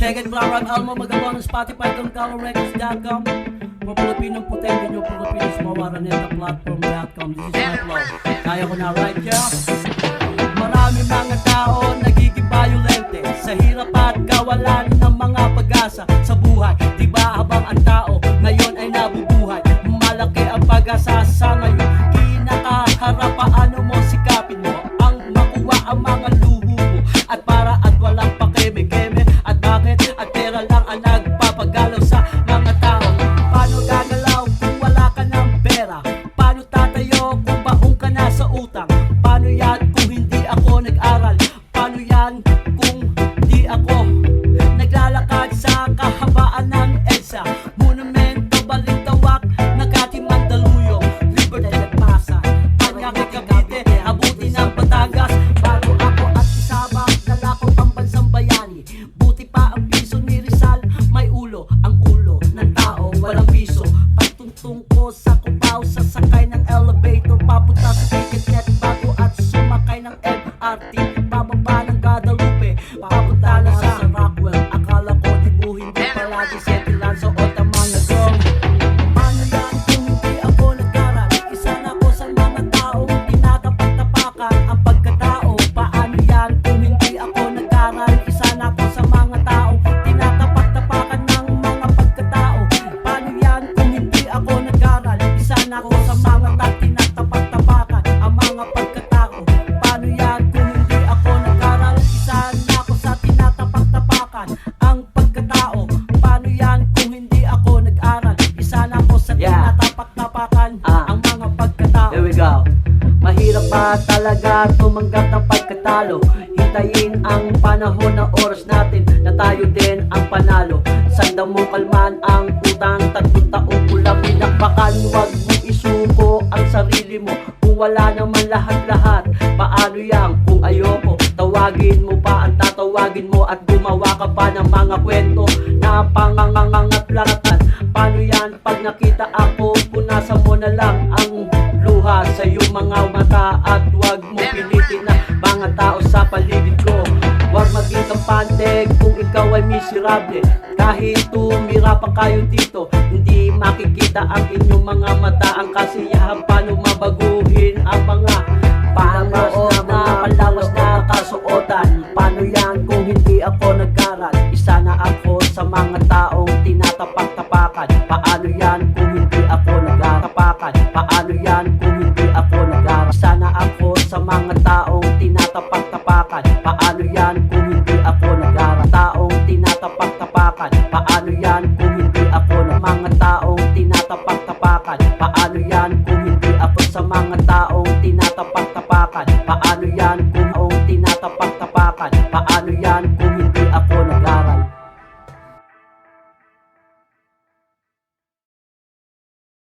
Check it, Black Alma, magawa ng Spotify, DonCarloRecords.com. Mga Pilipinong potente nyo, Pilipinos, mawaraneta platform.com. This is my flow. Kaya ko na, right, yeah? Marami mga tao nagiging violente sa hirap at kawalan ng mga pag-asa sa buhay. Diba habang ang tao ngayon ay nabubuhay, malaki ang pag-asa sa ngayon. Kinakaharap, paano mo sikapin mo ang makuha ang mga luho mo, at para at walang pakeme-keme, at bakit at pera lang ang nagpapagalaw sa mga tao. Paano gagalaw kung wala ka ng pera? Paano tatayo kung baong ka na sa utang? Paano yan kung hindi ako nag-aral? Paano yan kung di ako naglalakad sa kahabaan ng EDSA? Monumento, Balintawak, Makati, Mandaluyong, Libertad at Pasay, Paranaque, Cavite, abuti ng Batangas. Bago ako at isabak, dala ko pambansang bayani. Buti pa ang piso ni Rizal, may ulo. Ang ulo ng tao, walang piso. Pagtungtong ko sa Cubao, sasakay ng elevator, papunta sa TicketNet bago at sumakay ng MRT. Bababa ng Guadalupe, papunta na sa Rockwell. Akala ko dibuhin di palagi setilan sa mga gong. Paano yan kung hindi ako nag-aral? Isa na ko sa mga taong tinatapak-tapakan ang pagkatao. Paano yan kung hindi ako nag-aral? Isa na ko sa mga taong tinatapak-tapakan ng mga pagkatao. Paano yan kung hindi ako nag-aral? Isa na ko sa mga tinatapak-tapakan ang mga pagkatao. Paano yan kung hindi ako nag-aral? Isa na ko sa tinatapak-tapakan ang pagkatao. Paano yan kung hindi ako nag-aral? Isa na ko sa tinatapak-tapakan ang mga pagkatao. Here we go. Mahirap pa talaga tumanggap ng pagkatalo. Hintayin ang panahon na oras natin na tayo din ang panalo. Sanda mo kalman ang utang, 3 taong kulang pinakbakan. Huwag mo isuko ang sarili mo kung wala naman lahat-lahat. Paano yan kung ayoko? Tawagin mo pa ang tatawagin mo at gumawa ka pa ng mga kwento na pangangangat-langatan. Paano yan pag nakita ako? Punasan mo na lang ang luha sa iyong mga mata at huwag mo pilitin na mga tao sa paligid ko. Huwag maging kampante kung ikaw ay miserable. Kahit tumira pa kayo dito, hindi makikita ang inyong mga mata. Ang kasiyahan, paano mabaguhin ang mga pangos na palawas na kasuotan? Paano yan kung hindi ako nag-aral? Isa na ako sa mga taong tinatapak-tapakan. Paano yan kung hindi ako nag-tapakan? Paano yan kung hindi ako nag-aral? Isa na ako sa mga taong tinatapak-tapakan. Paano yan kung hindi ako nag-aral? Taong tinatapak-tapakan. Paano yan kung hindi ako ng mga taong tinatapak-tapakan? Paano yan kung hindi ako sa mga taong tinatapak-tapakan? Paano yan kung tinatapak